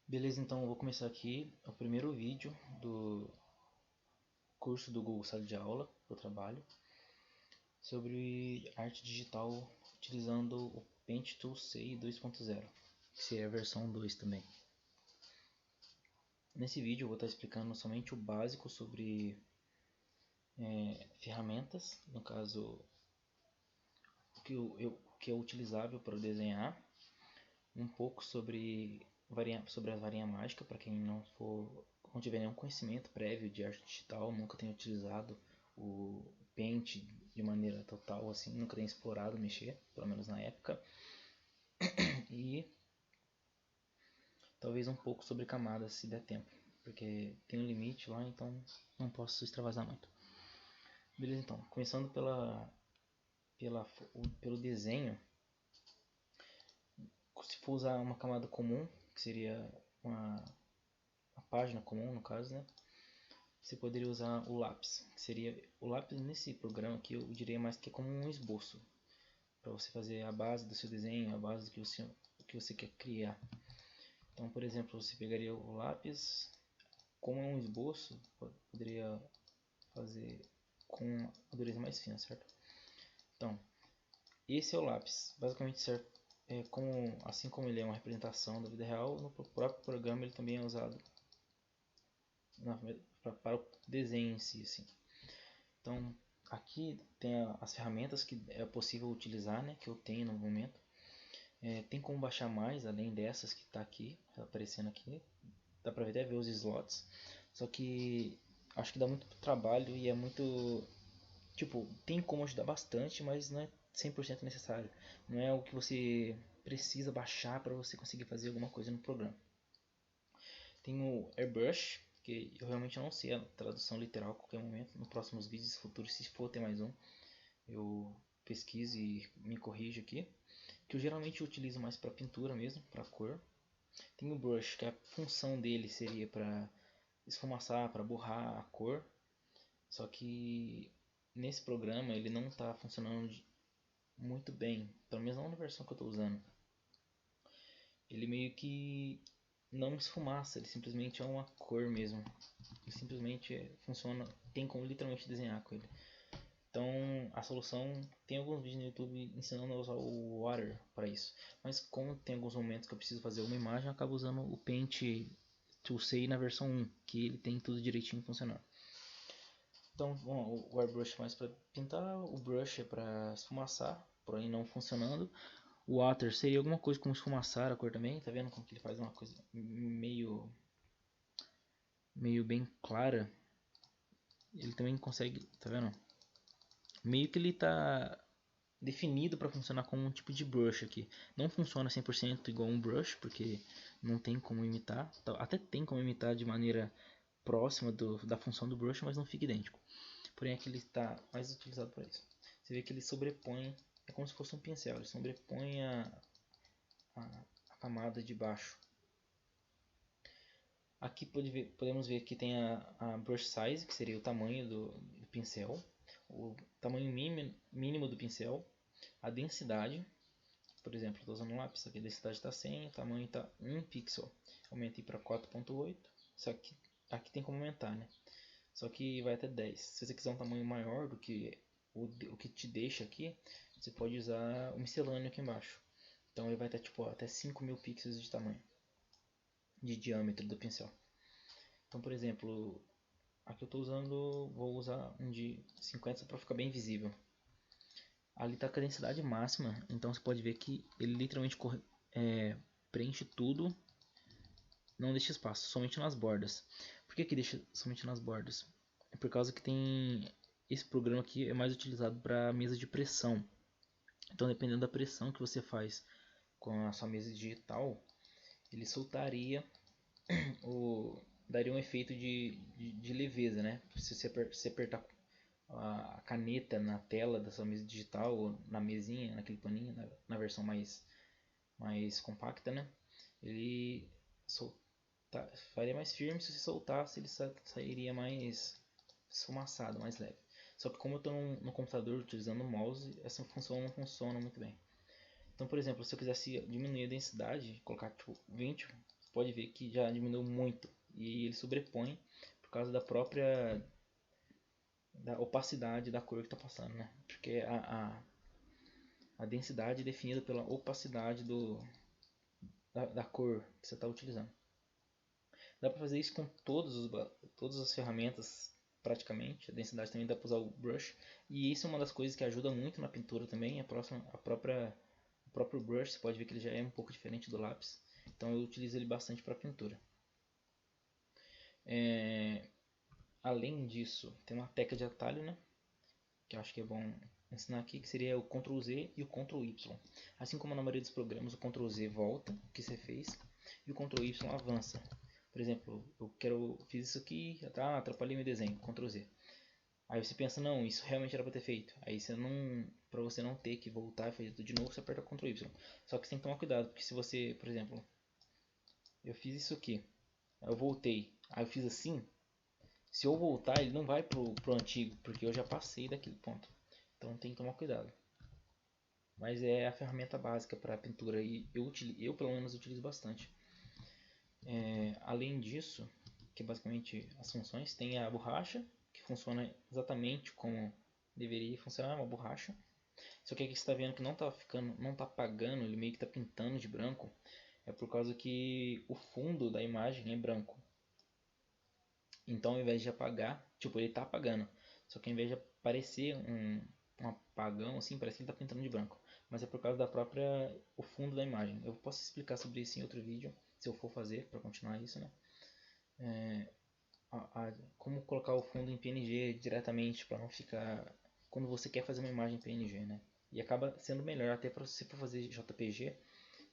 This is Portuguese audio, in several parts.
Beleza, então eu vou começar aqui o primeiro vídeo do curso do Google Sala de Aula que eu trabalho sobre arte digital utilizando o Paint Tool C 2.0, que seria a versão 2 também. Nesse vídeo eu vou estar explicando somente o básico sobre ferramentas, no caso o que é utilizável para desenhar, um pouco sobre a varinha mágica, para quem não tiver nenhum conhecimento prévio de arte digital, nunca tenha utilizado o Paint de maneira total, assim, nunca tenha explorado mexer, pelo menos na época, e talvez um pouco sobre camadas se der tempo, porque tem um limite lá, então não posso extravasar muito. Beleza, então, começando pelo desenho. Se for usar uma camada comum, que seria uma página comum no caso, né? Você poderia usar o lápis, que seria o lápis nesse programa aqui, eu diria mais que é como um esboço, para você fazer a base do seu desenho, a base do que você quer criar. Então, por exemplo, você pegaria o lápis, como é um esboço, poderia fazer com a dureza mais fina, certo? Então, esse é o lápis, basicamente serve assim como ele é uma representação da vida real, no próprio programa ele também é usado para o desenho em si, assim. Então, aqui tem as ferramentas que é possível utilizar, né, que eu tenho no momento. Tem como baixar mais, além dessas que está aqui, tá aparecendo aqui. Dá para até ver os slots. Só que acho que dá muito trabalho e é muito... Tipo, tem como ajudar bastante, mas não é 100% necessário. Não é o que você precisa baixar para você conseguir fazer alguma coisa no programa. Tem o Airbrush, que eu realmente não sei a tradução literal a qualquer momento. Nos próximos vídeos futuros, se for ter mais um, eu pesquiso e me corrijo aqui. Que eu geralmente utilizo mais para pintura mesmo, para cor. Tem o Brush, que a função dele seria para esfumaçar, para borrar a cor. Só que nesse programa ele não está funcionando muito bem, pelo menos não na versão que eu estou usando. Ele meio que não esfumaça, ele simplesmente é uma cor mesmo. Ele simplesmente funciona, tem como literalmente desenhar com ele. Então a solução, tem alguns vídeos no YouTube ensinando a usar o Water para isso. Mas como tem alguns momentos que eu preciso fazer uma imagem, eu acabo usando o Paint Tool C na versão 1, que ele tem tudo direitinho funcionando. Então, bom, o airbrush é mais para pintar, o brush é para esfumaçar, porém não funcionando. O water seria alguma coisa como esfumaçar a cor também, tá vendo como que ele faz uma coisa meio bem clara. Ele também consegue, tá vendo? Meio que ele tá definido para funcionar como um tipo de brush aqui. Não funciona 100% igual um brush, porque não tem como imitar. Até tem como imitar de maneira próxima da função do brush, mas não fica idêntico. Porém aqui ele está mais utilizado para isso. Você vê que ele sobrepõe, é como se fosse um pincel, ele sobrepõe a camada de baixo. Aqui podemos ver que tem a brush size, que seria o tamanho do pincel, o tamanho mínimo do pincel, a densidade. Por exemplo, estou usando um lápis, aqui a densidade está 100, o tamanho está 1 pixel. Aumentei para 4.8, só que aqui tem como aumentar, né? Só que vai até 10. Se você quiser um tamanho maior do que o que te deixa aqui, você pode usar o miscelâneo aqui embaixo. Então ele vai até, tipo, até 5.000 pixels de tamanho, de diâmetro do pincel. Então, por exemplo, aqui eu estou usando, vou usar um de 50 para ficar bem visível. Ali está com a densidade máxima, então você pode ver que ele literalmente preenche tudo, não deixa espaço, somente nas bordas. Por que deixa somente nas bordas? É por causa que tem esse programa aqui é mais utilizado para mesa de pressão. Então, dependendo da pressão que você faz com a sua mesa digital, ele soltaria daria um efeito de leveza, né? Se você apertar a caneta na tela da sua mesa digital ou na mesinha, naquele paninho, na versão mais compacta, né? Ele faria mais firme. Se você soltasse, ele sairia mais esfumaçado, mais leve. Só que como eu estou no computador utilizando o mouse, essa função não funciona muito bem. Então, por exemplo, se eu quisesse diminuir a densidade, colocar tipo 20, pode ver que já diminuiu muito. E ele sobrepõe por causa da opacidade da cor que está passando, né? Porque a densidade é definida pela opacidade da cor que você está utilizando. Dá para fazer isso com todas as ferramentas praticamente. A densidade também dá para usar o brush. E isso é uma das coisas que ajuda muito na pintura também. O próprio brush, você pode ver que ele já é um pouco diferente do lápis. Então eu utilizo ele bastante para pintura. Além disso, tem uma tecla de atalho, né? Que eu acho que é bom ensinar aqui, que seria o Ctrl Z e o Ctrl Y. Assim como na maioria dos programas, o Ctrl Z volta o que você fez e o Ctrl Y avança. Por exemplo, fiz isso aqui, tá, atrapalhei meu desenho, Ctrl Z. Aí você pensa, não, isso realmente era para ter feito. Aí para você não ter que voltar e fazer tudo de novo, você aperta Ctrl Y. Só que você tem que tomar cuidado, porque se você, por exemplo, eu fiz isso aqui, aí eu voltei, aí eu fiz assim, se eu voltar ele não vai pro antigo, porque eu já passei daquele ponto. Então tem que tomar cuidado. Mas é a ferramenta básica para pintura e eu pelo menos utilizo bastante. Além disso, que é basicamente as funções, tem a borracha, que funciona exatamente como deveria funcionar uma borracha. Só que aqui você está vendo que não está apagando, ele meio que está pintando de branco. É por causa que o fundo da imagem é branco. Então ao invés de apagar, tipo, ele está apagando. Só que ao invés de aparecer um apagão assim, parece que ele está pintando de branco. Mas é por causa o fundo da imagem. Eu posso explicar sobre isso em outro vídeo, se eu for fazer, para continuar isso, né? Como colocar o fundo em PNG diretamente para não ficar quando você quer fazer uma imagem PNG, né? E acaba sendo melhor até para você fazer JPG,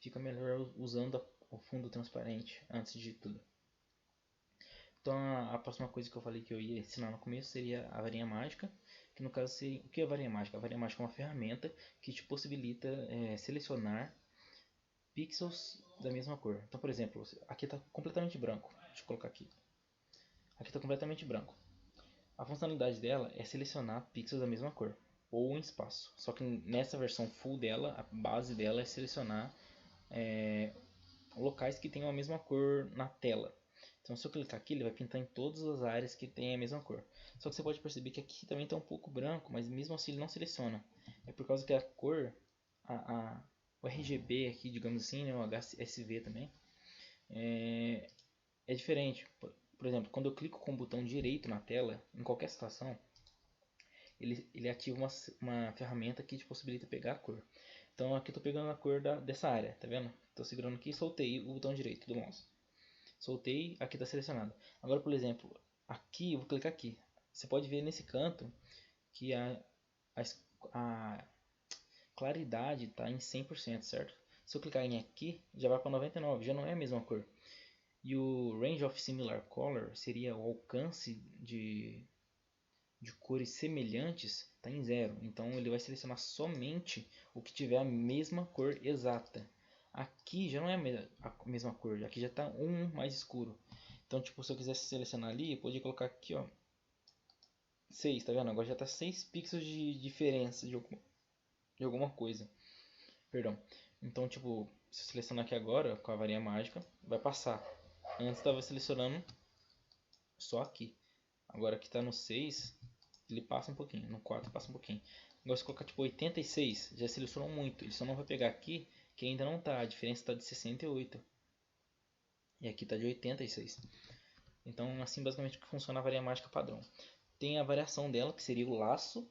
fica melhor usando o fundo transparente antes de tudo. Então a próxima coisa que eu falei que eu ia ensinar no começo seria a varinha mágica, que no caso seria o que é a varinha mágica? A varinha mágica é uma ferramenta que te possibilita selecionar pixels da mesma cor. Então, por exemplo, aqui está completamente branco. Deixa eu colocar aqui. Aqui está completamente branco. A funcionalidade dela é selecionar pixels da mesma cor ou um espaço. Só que nessa versão full dela, a base dela é selecionar locais que tenham a mesma cor na tela. Então se eu clicar aqui, ele vai pintar em todas as áreas que tem a mesma cor. Só que você pode perceber que aqui também está um pouco branco, mas mesmo assim ele não seleciona. É por causa que a cor, o RGB aqui, digamos assim, né, o HSV também, é diferente. Por exemplo, quando eu clico com o botão direito na tela, em qualquer situação, ele ativa uma ferramenta que te possibilita pegar a cor. Então aqui eu estou pegando a cor dessa área, tá vendo? Estou segurando aqui e soltei o botão direito do mouse. Soltei, aqui está selecionado. Agora, por exemplo, aqui eu vou clicar aqui. Você pode ver nesse canto que a claridade está em 100%, certo? Se eu clicar em aqui, já vai para 99%, já não é a mesma cor. E o Range of Similar Color seria o alcance de cores semelhantes, está em 0. Então ele vai selecionar somente o que tiver a mesma cor exata. Aqui já não é a mesma cor, aqui já está um mais escuro. Então, tipo, se eu quisesse selecionar ali, eu podia colocar aqui, ó, 6, tá vendo? Agora já está 6 pixels de diferença de alguma coisa. Perdão. Então, tipo, se eu selecionar aqui agora com a varinha mágica, vai passar. Antes estava selecionando só aqui. Agora aqui está no 6, ele passa um pouquinho. No 4 passa um pouquinho. Agora se colocar tipo 86, já selecionou muito. Ele só não vai pegar aqui, que ainda não está. A diferença está de 68. E aqui está de 86. Então assim basicamente que funciona a varinha mágica padrão. Tem a variação dela, que seria o laço,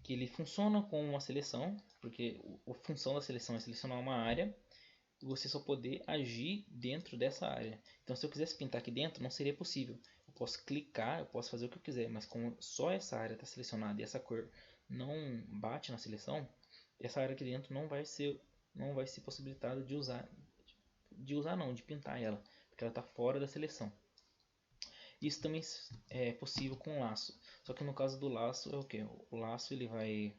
que ele funciona com uma seleção, porque a função da seleção é selecionar uma área e você só poder agir dentro dessa área. Então se eu quisesse pintar aqui dentro, não seria possível. Eu posso clicar, eu posso fazer o que eu quiser, mas como só essa área está selecionada e essa cor não bate na seleção, essa área aqui dentro não vai ser possibilitada de pintar ela, porque ela está fora da seleção. Isso também é possível com o laço, só que no caso do laço é o que? O laço ele vai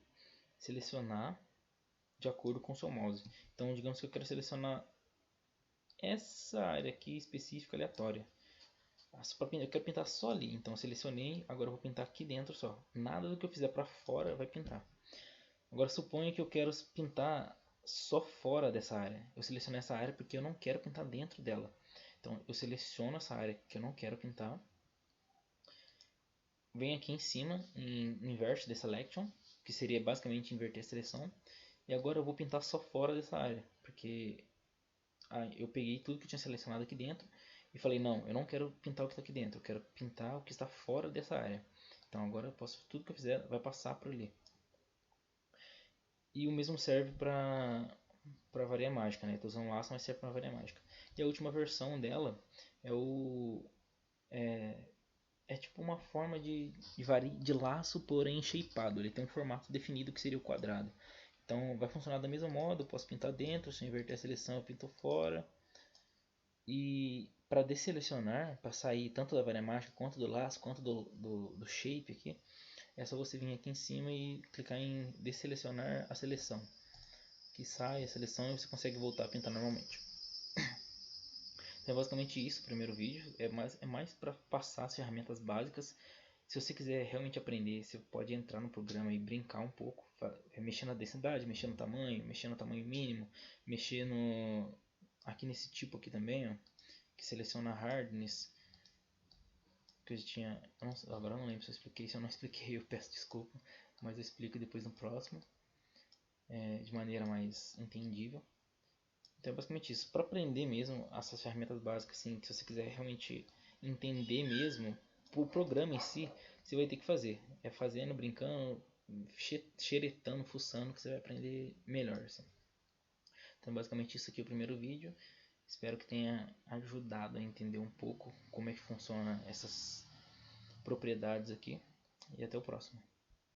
selecionar de acordo com o seu mouse. Então digamos que eu quero selecionar essa área aqui específica aleatória. Eu quero pintar só ali, então eu selecionei, agora eu vou pintar aqui dentro só. Nada do que eu fizer para fora vai pintar. Agora suponha que eu quero pintar só fora dessa área. Eu seleciono essa área porque eu não quero pintar dentro dela. Então eu seleciono essa área que eu não quero pintar. Venho aqui em cima em Invert the Selection, que seria basicamente inverter a seleção. E agora eu vou pintar só fora dessa área, porque eu peguei tudo que tinha selecionado aqui dentro e falei, não, eu não quero pintar o que está aqui dentro, eu quero pintar o que está fora dessa área. Então agora eu posso, tudo que eu fizer vai passar por ali. E o mesmo serve para varia mágica, né? Estou usando laço, mas serve para varia mágica. E a última versão dela é o é tipo uma forma de laço, porém shapeado. Ele tem um formato definido que seria o quadrado. Então vai funcionar da mesma modo, eu posso pintar dentro, se eu inverter a seleção eu pinto fora. E para desselecionar, para sair tanto da varia mágica quanto do laço, quanto do shape aqui, é só você vir aqui em cima e clicar em desselecionar a seleção. Que sai a seleção e você consegue voltar a pintar normalmente. Então é basicamente isso o primeiro vídeo, é mais para passar as ferramentas básicas. Se você quiser realmente aprender, você pode entrar no programa e brincar um pouco, mexer na densidade, mexer no tamanho mínimo, mexer no aqui nesse tipo aqui também, ó, que seleciona hardness, que eu tinha, agora eu não lembro se eu expliquei, se eu não expliquei eu peço desculpa, mas eu explico depois no próximo, de maneira mais entendível. Então é basicamente isso. Para aprender mesmo essas ferramentas básicas, assim, que se você quiser realmente entender mesmo o programa em si, você vai ter que fazer. É fazendo, brincando, xeretando, fuçando, que você vai aprender melhor. Assim. Então basicamente isso aqui é o primeiro vídeo. Espero que tenha ajudado a entender um pouco como é que funciona essas propriedades aqui. E até o próximo.